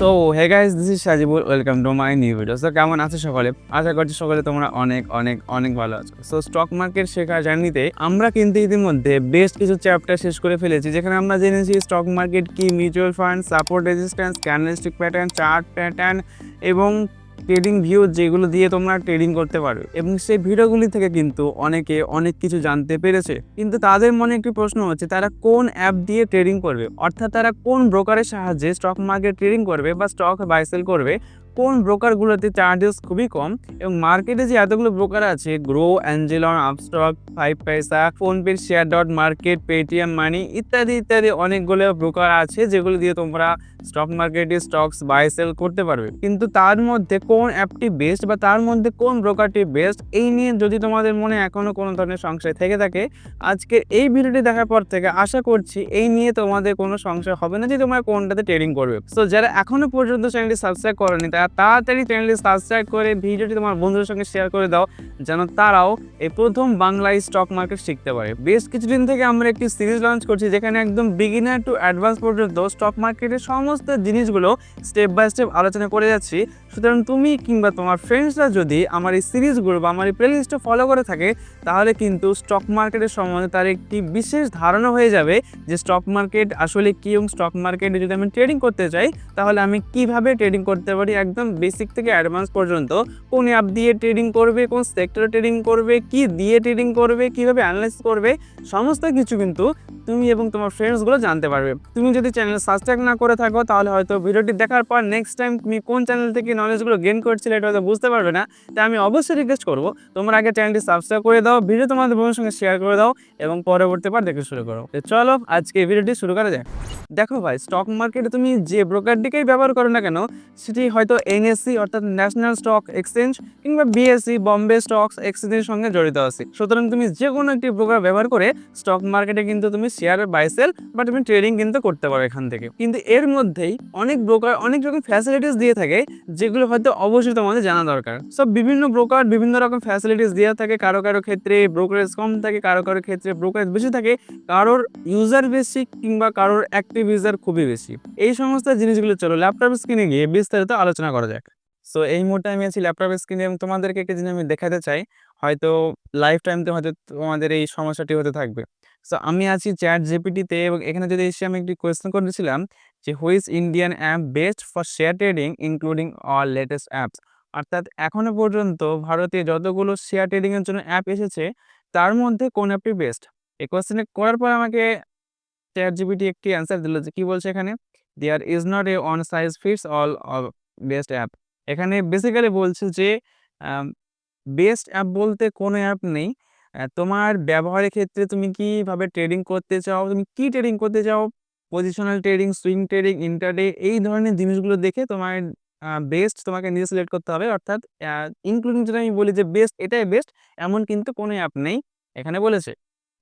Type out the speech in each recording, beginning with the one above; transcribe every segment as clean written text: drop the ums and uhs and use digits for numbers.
So hey guys, this is Sajibul. Welcome to my new video. So কেমন আছো সকলে? আশা করছি সকলে তোমরা অনেক অনেক অনেক ভালো আছো। সো স্টক মার্কেট শেখার জার্নিতে আমরা কিন্তু ইতিমধ্যে বেশ কিছু চ্যাপ্টার শেষ করে ফেলেছি, যেখানে আমরা জেনেছি স্টক মার্কেট কি, mutual fund, support, resistance, candlestick pattern, chart pattern এবং ট্রেডিং ভিউ, যেগুলো দিয়ে তোমরা ট্রেডিং করতে পারো। এবং সেই ভিডিওগুলি থেকে কিন্তু অনেকে অনেক কিছু জানতে পেরেছে। কিন্তু তাদের মনে একটি প্রশ্ন হচ্ছে, তারা কোন অ্যাপ দিয়ে ট্রেডিং করবে, অর্থাৎ তারা কোন ব্রোকারের সাহায্যে স্টক মার্কেট ট্রেডিং করবে বা স্টক বাই সেল করবে, কোন ব্রোকারগুলোতে চার্জেস খুবই কম। এবং মার্কেটে যে এতগুলো ব্রোকার আছে, Groww, Angel One, Upstox, 5paisa, PhonePe, share dot market, Paytm money ইত্যাদি ইত্যাদি অনেকগুলো ব্রোকার আছে, যেগুলো দিয়ে তোমরা স্টক মার্কেটে স্টকস বাই সেল করতে পারবে। কিন্তু তার মধ্যে কোন অ্যাপটি বেস্ট বা তার মধ্যে কোন ব্রোকারটি বেস্ট, এই নিয়ে যদি তোমাদের মনে এখনো কোনো ধরনের সংশয় থেকে থাকে, আজকে এই ভিডিওটি দেখার পর থেকে আশা করছি এই নিয়ে তোমাদের কোনো সংশয় হবে না যে তোমরা কোনটাতে ট্রেডিং করবে। সো যারা এখনো পর্যন্ত চ্যানেলটি সাবস্ক্রাইব করেনি, তারা তাড়াতাড়ি চ্যানেলটি সাবস্ক্রাইব করে ভিডিওটি তোমার বন্ধুদের সঙ্গে শেয়ার করে দাও, যেন তারাও এই প্রথম বাংলায় স্টক মার্কেট শিখতে পারে। বেশ কিছুদিন থেকে আমরা একটি সিরিজ লঞ্চ করছি, যেখানে একদম বিগিনার টু অ্যাডভান্স পর্যন্ত স্টক মার্কেটের সমস্ত জিনিসগুলো স্টেপ বাই স্টেপ আলোচনা করে যাচ্ছি। সুতরাং তুমি কিংবা তোমার ফ্রেন্ডসরা যদি আমার এই সিরিজগুলো বা আমার এই প্লেলিস্টটা ফলো করে থাকে, তাহলে কিন্তু স্টক মার্কেটের সম্বন্ধে তার একটি বিশেষ ধারণা হয়ে যাবে যে স্টক মার্কেট আসলে কী, এবং স্টক মার্কেটে যদি আমি ট্রেডিং করতে চাই তাহলে আমি কিভাবে ট্রেডিং করতে পারি, একদম বেসিক থেকে অ্যাডভান্স পর্যন্ত। কোন অ্যাপ দিয়ে ট্রেডিং করবে, কোন সেক্টরে ট্রেডিং করবে, কি দিয়ে ট্রেডিং করবে, কিভাবে অ্যানালাইজ করবে, সমস্ত কিছু কিন্তু তুমি এবং তোমার ফ্রেন্ডসগুলো জানতে পারবে। তুমি যদি চ্যানেল সাবস্ক্রাইব না করে থাকো, তাহলে হয়তো ভিডিওটি দেখার পর নেক্সট টাইম তুমি কোন চ্যানেল থেকে নলেজগুলো গেইন করছিলে এটা হয়তো বুঝতে পারবে না। তাই আমি অবশ্যই রিকোয়েস্ট করবো, তোমরা আগে চ্যানেলটি সাবস্ক্রাইব করে দাও, ভিডিও তোমাদের বন্ধুদের সঙ্গে শেয়ার করে দাও এবং পরবর্তীবার দেখে শুরু করো। তো চলো আজকে এই ভিডিওটি শুরু করা যাক। দেখো ভাই, স্টক মার্কেটে তুমি যে ব্রোকারটিকেই ব্যবহার করো না কেন, সেটি হয়তো এনএসসি অর্থাৎ ন্যাশনাল স্টক এক্সচেঞ্জ কিংবা বিএসসি বম্বে স্টক এক্সচেঞ্জের সঙ্গে জড়িত আছে। সুতরাং তুমি যে কোনো একটি ব্রোকার ব্যবহার করে স্টক মার্কেটে কিন্তু তুমি শেয়ার বাই সেল বা তুমি ট্রেডিং কিন্তু করতে পারো এখান থেকে। কিন্তু এর মধ্যেই অনেক ব্রোকার অনেক রকম ফ্যাসিলিটিস দিয়ে থাকে, যেগুলো হয়তো অবশ্যই তোমাদের জানা দরকার। সব বিভিন্ন ব্রোকার বিভিন্ন রকম ফ্যাসিলিটিস দিয়ে থাকে, কারো কারো ক্ষেত্রে ব্রোকারেজ কম থাকে, কারো কারো ক্ষেত্রে ব্রোকারেজ বেশি থাকে, কারোর ইউজার বেশি কিংবা কারোর অ্যাক্টিভ ইউজার খুবই বেশি। এই সমস্ত জিনিসগুলো চলো ল্যাপটপ স্ক্রিনে গিয়ে বিস্তারিত আলোচনা করা যাক। সো এই মুহূর্তে আমি আছি ল্যাপটপ স্ক্রিনে এবং তোমাদেরকে একটা জিনিস আমি দেখাতে চাই, হয়তো লাইফ টাইমতে হয়তো তোমাদের এই সমস্যাটি হতে থাকবে। সো আমি আছি চ্যাট জিপিটিতে এবং এখানে যদি এসে আমি একটি কোয়েশ্চেন করেছিলাম যে which Indian app best for share trading including all latest apps, অর্থাৎ এখনো পর্যন্ত ভারতে যতগুলো শেয়ার ট্রেডিং এর জন্য অ্যাপ এসেছে, তার মধ্যে কোন অ্যাপটি বেস্ট। এই কোয়েশ্চেন করার পর আমাকে চ্যাট জিপিটি একটি অ্যান্সার দিল, যে কি বলছে এখানে, there is not a one size fits all best app. এখানে বেসিক্যালি বলছে যে বেস্ট অ্যাপ বলতে কোনো অ্যাপ নেই। তোমার ব্যবহারের ক্ষেত্রে তুমি কিভাবে ট্রেডিং করতে চাও, তুমি কি ট্রেডিং করতে চাও, positional trading, swing trading, intraday, এই ধরনের জিনিসগুলো দেখে তোমার বেস্ট তোমাকে নিজে সিলেক্ট করতে হবে। অর্থাৎ ইনক্লুডিং যদি আমি বলি যে বেস্ট এটাই বেস্ট, এমন কিন্তু কোনো অ্যাপ নেই এখানে বলেছে।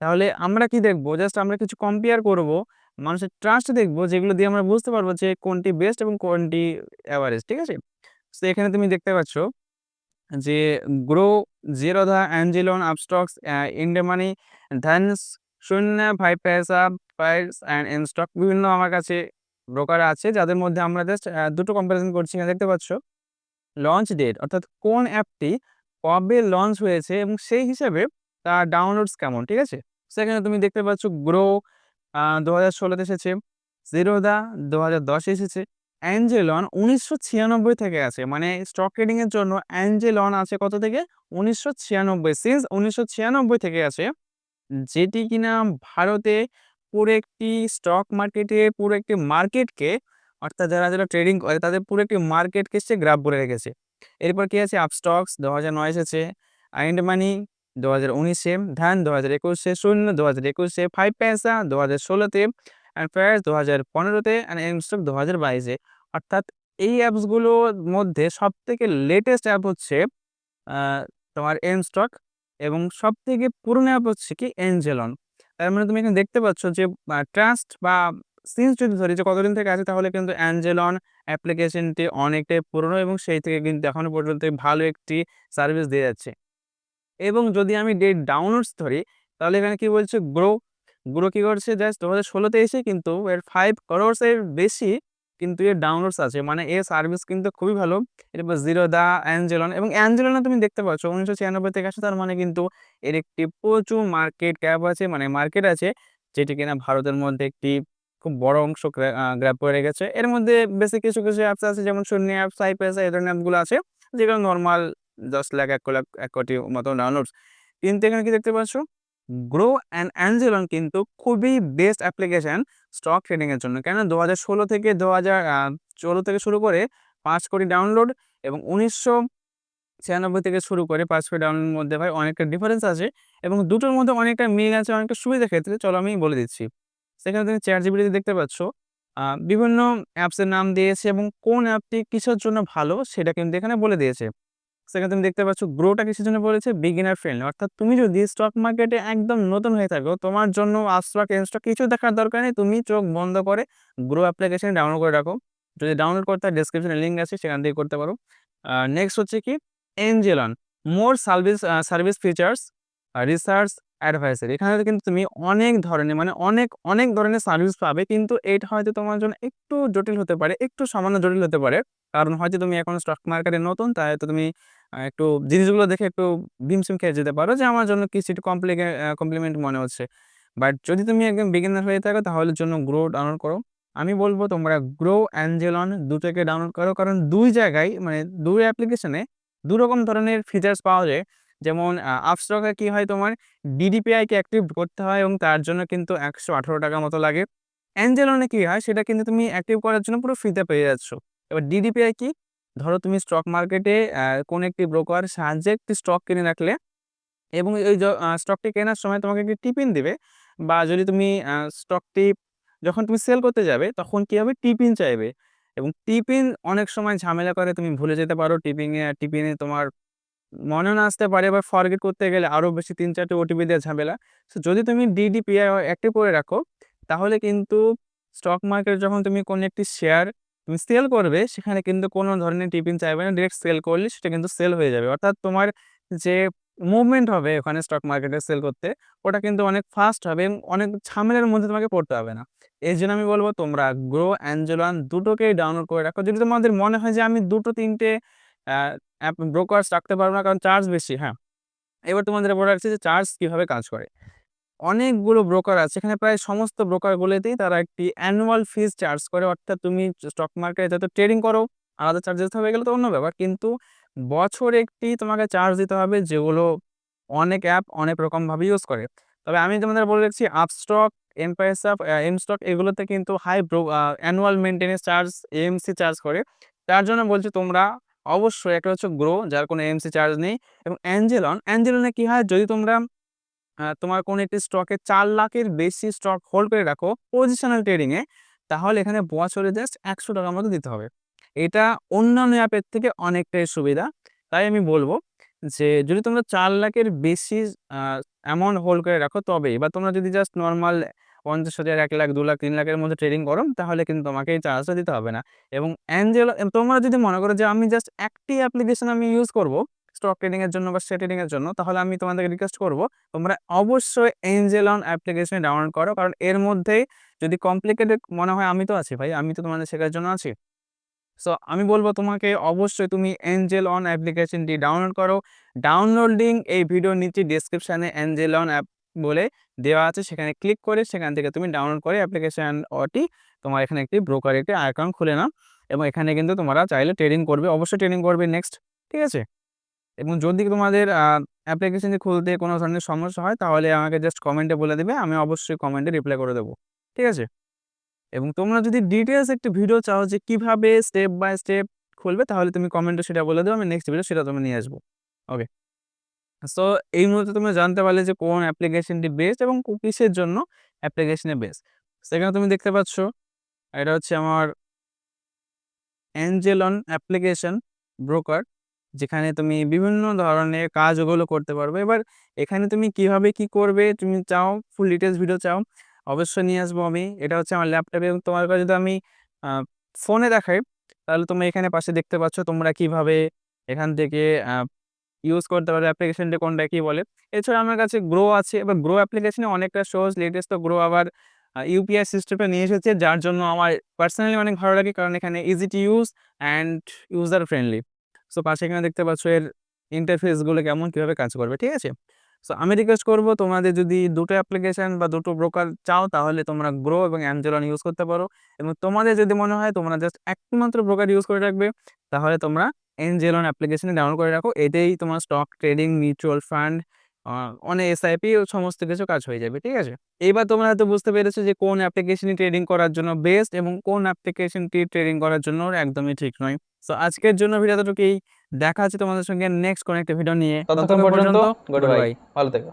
তাহলে আমরা কি দেখবো, জাস্ট আমরা কিছু কম্পেয়ার করব, মানুষের ট্রাস্ট দেখবো, যেগুলো দিয়ে আমরা বুঝতে পারবো যে কোনটি বেস্ট এবং কোনটি অ্যাভারেজ। ঠিক আছে? তো এখানে তুমি দেখতে পাচ্ছ যে গ্রো, জিরোধা, অ্যাঞ্জেলন, আপস্টক্স, ইন্ডেমানি, ধানস, শূন্য, 5paisa, পাইস অ্যান্ড ইনস্টক, বিভিন্ন আমার কাছে ব্রোকার আছে, যাদের মধ্যে আমরা জাস্ট দুটো কম্পারিজন করছি। এখানে দেখতে পাচ্ছ লঞ্চ ডেট, অর্থাৎ কোন অ্যাপটি কবে লঞ্চ হয়েছে এবং সেই হিসাবে তার ডাউনলোডস কেমন। ঠিক আছে? সেখানে তুমি দেখতে পাচ্ছ গ্রো 2016 এসেছে, জিরোধা 2010 এসেছে, অ্যাঞ্জেলন 1996 থেকে আছে। মানে স্টক ট্রেডিং এর জন্য অ্যাঞ্জেলন আছে কত থেকে, 1996, সিন্স 1996 থেকে আছে, যেটি কিনা ভারতে পুরো একটি স্টক মার্কেটে, পুরো একটি মার্কেটকে, অর্থাৎ যারা যারা ট্রেডিং করে তাদের পুরো একটি মার্কেটকে সে গ্রাব করে রেখেছে। এরপর কি আছে, আপস্টক্স 2009 এসেছে, আইন্ড মানি 2019-এ, ধান 2021-এ, শূন্য 2021-এ, 5paisa 2016-তে, অ্যান্ড ফেয়ার্স 2015-তে, অ্যান্ড এমস্টক 2022-এ। অর্থাৎ এই অ্যাপসগুলোর মধ্যে সব থেকে লেটেস্ট অ্যাপ হচ্ছে আহ, তোমার এমস্টক, এবং সবথেকে পুরনো অ্যাপ হচ্ছে কি এঞ্জেলন। তার মানে তুমি এখানে দেখতে পাচ্ছ যে ট্রাস্ট বা সিন্স যদি ধরি যে কতদিন থেকে আছে, তাহলে কিন্তু অ্যাঞ্জেলন অ্যাপ্লিকেশনটি অনেকটাই পুরনো এবং সেই থেকে কিন্তু এখনো পর্যন্ত ভালো একটি সার্ভিস দিয়ে যাচ্ছে। এবং যদি আমি ডেট ডাউনলোডস ধরি, তাহলে এখানে কি বলছে, গ্রো, গ্রো কি করছে, জাস্ট 2016-তে এসে কিন্তু এর 5 crores এর বেশি কিন্তু এর ডাউনলোডস আছে, মানে এর সার্ভিস কিন্তু খুবই ভালো। এরপর জিরোধা, অ্যাঞ্জেলন, এবং অ্যাঞ্জেলনে তুমি দেখতে পাচ্ছ 1996 থেকে আসে, তার মানে কিন্তু এর একটি প্রচুর মার্কেট ক্যাপ আছে, মানে মার্কেট আছে, যেটি কিনা ভারতের মধ্যে একটি খুব বড় অংশ গ্র্যাব করে রেখেছে। এর মধ্যে বেসিক কিছু কিছু অ্যাপস আছে, যেমন শূন্য অ্যাপস, সাইপ্রেস, এই ধরনের অ্যাপগুলো আছে, যেগুলো নর্মাল 10 লাখ 1 কোটি মতো ডাউনলোডস। কিন্তু এখানে কি দেখতে পাচ্ছ, গ্রো অ্যান্ড অ্যাঞ্জেলন কিন্তু খুবই বেস্ট অ্যাপ্লিকেশন স্টক ট্রেডিং এর জন্য। কেন 2016 থেকে 2014 থেকে শুরু করে 5 কোটি ডাউনলোড, এবং 1996 থেকে শুরু করে 5 কোটি ডাউনলোডের মধ্যে ভাই অনেকটা ডিফারেন্স আছে, এবং দুটোর মধ্যে অনেকটা মিল আছে, অনেকটা সুবিধার ক্ষেত্রে। চলো আমি বলে দিচ্ছি। সেখানে তুমি চ্যাট জিপিটিতে দেখতে পাচ্ছ বিভিন্ন অ্যাপসের নাম দিয়েছে, এবং কোন অ্যাপটি কিসের জন্য ভালো সেটা কিন্তু এখানে বলে দিয়েছে। সেখানে তুমি দেখতে পাচ্ছ গ্রোটা কিসের জন্য বলেছে, বিগিনার ফ্রেন্ডলি, অর্থাৎ তুমি যদি স্টক মার্কেটে একদম নতুন হয়ে থাকো, তোমার জন্য আপস্টক ইনস্টক কিছু দেখার দরকার নেই, তুমি চোখ বন্ধ করে গ্রো অ্যাপ্লিকেশন ডাউনলোড করে রাখো। যদি ডাউনলোড করতে হয় ডেসক্রিপশনে লিঙ্ক আছে, সেখান থেকে করতে পারো। নেক্সট হচ্ছে কি, এঞ্জেলন, মোর সার্ভিস ফিচার্স, রিসার্চ, অ্যাডভাইসারি। এখানে কিন্তু তুমি অনেক ধরনের, মানে অনেক অনেক ধরনের সার্ভিস পাবে, কিন্তু এটা হয়তো তোমার জন্য একটু জটিল হতে পারে, একটু সামান্য জটিল হতে পারে, কারণ হয়তো তুমি এখন স্টক মার্কেটে নতুন, তাই তো তুমি একটু জিনিসগুলো দেখে একটু ডিমশিম খেয়ে যেতে পারো, যে আমার জন্য কিছু একটু কমপ্লিমেন্ট মনে হচ্ছে। বাট যদি তুমি একদম বিগিনার হয়ে থাকো, তাহলে জন্য গ্রো ডাউনলোড করো। আমি বলবো তোমরা গ্রো, অ্যাঞ্জেলন দুটোকে ডাউনলোড করো, কারণ দুই জায়গায়, মানে দুই অ্যাপ্লিকেশনে রকম ধরনের ফিচার্স পাওয়া যায়। যেমন আপস্টকে কি হয়, তোমার ডিডিপিআইকে অ্যাক্টিভ করতে হয়, এবং তার জন্য কিন্তু 118 টাকা মতো লাগে। অ্যাঞ্জেলনে কি হয়, সেটা কিন্তু তুমি অ্যাক্টিভ করার জন্য পুরো ফ্রিতে পেয়ে যাচ্ছ। এবার ডিডিপিআই কি, ধরো তুমি স্টক মার্কেটে কোন একটি ব্রোকার সাহায্যে একটি স্টক কিনে রাখলে, এবং ওই স্টকটি কেনার সময় তোমাকে একটি টিপিন দিবে, বা যদি তুমি স্টকটি যখন তুমি সেল করতে যাবে, তখন কি হবে, টিপিন চাইবে, এবং টিপিন অনেক সময় ঝামেলা করে, তুমি ভুলে যেতে পারো টিপিনে তোমার মনে না আসতে পারে, বা ফরগেট করতে গেলে আরও বেশি 3-4টে ওটিপি দিয়ে ঝামেলা। সো যদি তুমি ডিডিপিআই অ্যাক্টিভ করে রাখো, তাহলে কিন্তু স্টক মার্কেট যখন তুমি কোনো একটি শেয়ার তুমি সেল করবে, সেখানে কিন্তু কোনো ধরনের টিপিন চাইবে না, ডিরেক্ট সেল করলে সেটা কিন্তু সেল হয়ে যাবে। অর্থাৎ তোমার যে মুভমেন্ট হবে ওখানে স্টক মার্কেটে সেল করতে, ওটা কিন্তু অনেক ফাস্ট হবে, এবং অনেক ঝামেলার মধ্যে তোমাকে পড়তে হবে না। এই জন্য আমি বলবো তোমরা গ্রো, অ্যাঞ্জেলন দুটোকেই ডাউনলোড করে রাখো। যদি তোমাদের মনে হয় যে আমি 2-3টে ব্রোকার্স রাখতে পারবো না, কারণ চার্জ বেশি, হ্যাঁ, এবার তোমাদের বলে রাখছি যে চার্জ কিভাবে কাজ করে। অনেকগুলো ব্রোকার আছে, এখানে প্রায় সমস্ত ব্রোকারগুলোতেই তারা একটি অ্যানুয়াল ফিস চার্জ করে, অর্থাৎ তুমি স্টক মার্কেটে যত ট্রেডিং করো, আলাদা চার্জেস হবে, এগুলো তো অন্য ব্যাপার, কিন্তু বছরে একটি তোমাকে চার্জ দিতে হবে, যেগুলো অনেক অ্যাপ অনেক রকমভাবে ইউজ করে। তবে আমি তোমাদের বলে রাখছি, আপস্টক, এমপেসা, এমস্টক, এগুলোতে কিন্তু annual maintenance charge, AMC charge করে। তার জন্য বলছি তোমরা অবশ্যই, একটা হচ্ছে গ্রো, যার কোনো এএমসি চার্জ নেই, এবং অ্যাঞ্জেলনে কি হয়, যদি তোমরা তোমার কোনো একটি স্টকে 4 লাখের বেশি স্টক হোল্ড করে রাখো পজিশনাল ট্রেডিং এ, তাহলে এখানে বছরে জাস্ট 100 টাকার মতো দিতে হবে। এটা অন্যান্য অ্যাপের থেকে অনেকটাই সুবিধা। তাই আমি বলবো যে যদি তোমরা 4 লাখের বেশি অ্যামাউন্ট হোল্ড করে রাখো, তবেই, বা তোমরা যদি জাস্ট নর্মাল 50,000, 1 লাখ, 2 লাখ, 3 লাখের মধ্যে ট্রেডিং করো, তাহলে কিন্তু তোমাকে এই চার্জটা দিতে হবে না। এবং তোমরা যদি মনে করো যে আমি জাস্ট একটি অ্যাপ্লিকেশন আমি ইউজ করব স্টক ট্রেডিং এর জন্য বা শেয়ার ট্রেডিং এর জন্য, তাহলে আমি তোমাদেরকে রিকোয়েস্ট করব তোমরা অবশ্যই এঞ্জেলন অ্যাপ্লিকেশন ডাউনলোড করো, কারণ এর মধ্যেই যদি কমপ্লিকেটেড মনে হয়, আমি তো আছি ভাই, আমি তো তোমাদের শেখার জন্য আছি। সো আমি বলবো তোমাকে অবশ্যই তুমি এঞ্জেল অন অ্যাপ্লিকেশনটি ডাউনলোড করো। ডাউনলোড লিঙ্ক এই ভিডিওর নিচে ডেসক্রিপশনে এঞ্জেল অন অ্যাপ বলে দেওয়া আছে, সেখানে ক্লিক করে সেখান থেকে তুমি ডাউনলোড করে অ্যাপ্লিকেশন ওটি তোমার এখানে একটি ব্রোকার একটি অ্যাকাউন্ট খুলে নাও, এবং এখানে কিন্তু তোমরা চাইলে ট্রেডিং করবে, অবশ্যই ট্রেডিং করবে নেক্সট, ঠিক আছে? এবং যদি তোমাদের অ্যাপ্লিকেশনটি খুলতে কোনো ধরনের সমস্যা হয়, তাহলে আমাকে জাস্ট কমেন্টে বলে দেবে, আমি অবশ্যই কমেন্টে রিপ্লাই করে দেবো, ঠিক আছে? এবং তোমরা যদি ডিটেইলস একটি ভিডিও চাও যে কিভাবে স্টেপ বাই স্টেপ খুলবে, তাহলে তুমি কমেন্টে সেটা বলে দাও, আমি নেক্সট ভিডিও সেটা তোমায় নিয়ে আসবো। ওকে। সো এই মুহূর্তে তোমরা জানতে পারলে যে কোন অ্যাপ্লিকেশনটি বেস্ট এবং কিসের জন্য অ্যাপ্লিকেশনে বেস্ট। সেখানে তুমি দেখতে পাচ্ছ, এটা হচ্ছে আমার অ্যাঞ্জেলন অ্যাপ্লিকেশন ব্রোকার, যেখানে তুমি বিভিন্ন ধরনের কাজগুলো করতে পারবে। এবার এখানে তুমি কিভাবে কি করবে, তুমি চাও ফুল ডিটেলস ভিডিও চাও, অবশ্যই নিয়ে আসবো আমি। এটা হচ্ছে আমার ল্যাপটপে, এবং তোমার কাছে যদি আমি ফোনে দেখাই, তাহলে তুমি এখানে পাশে দেখতে পাচ্ছ তোমরা কিভাবে এখান থেকে ইউজ করতে পারবে অ্যাপ্লিকেশনটা, কোনটা কি বলে। এছাড়া আমার কাছে গ্রো আছে, এবার গ্রো অ্যাপ্লিকেশনে অনেকটা সহজ, লেটেস্ট তো গ্রো আবার ইউপিআই সিস্টেমটা নিয়ে এসেছে, যার জন্য আমার পার্সোনালি অনেক ভালো লাগে, কারণ এখানে easy to use and user friendly. So পাশে এখানে দেখতে পাচ্ছ এর ইন্টারফেসগুলো কেমন, কীভাবে কাজ করবে, ঠিক আছে। সো আমি রিকোয়েস্ট করবো তোমাদের যদি দুটো অ্যাপ্লিকেশন বা দুটো ব্রোকার চাও, তাহলে তোমরা গ্রো এবং অ্যাঞ্জেলন ইউজ করতে পারো, এবং তোমাদের যদি মনে হয় তোমরা জাস্ট একমাত্র ব্রোকার ইউজ করে রাখবে, তাহলে তোমরা এঞ্জেলন অ্যাপ্লিকেশনে ডাউনলোড করে রাখো। এতেই তোমার স্টক ট্রেডিং, মিউচুয়াল ফান্ড, অনেক এসআইপি ও সমস্ত কিছু কাজ হয়ে যাবে, ঠিক আছে। এইবার তোমরা হয়তো বুঝতে পেরেছো যে কোন অ্যাপ্লিকেশনটি ট্রেডিং করার জন্য বেস্ট এবং কোন অ্যাপ্লিকেশনটি ট্রেডিং করার জন্য একদমই ঠিক নয়। সো আজকের জন্য ভিডিও এতটুকুই। দেখা আছে তোমাদের সঙ্গে নেক্সট কোনো একটা ভিডিও নিয়ে। ততক্ষণ পর্যন্ত গুড বাই, ভালো থেকো।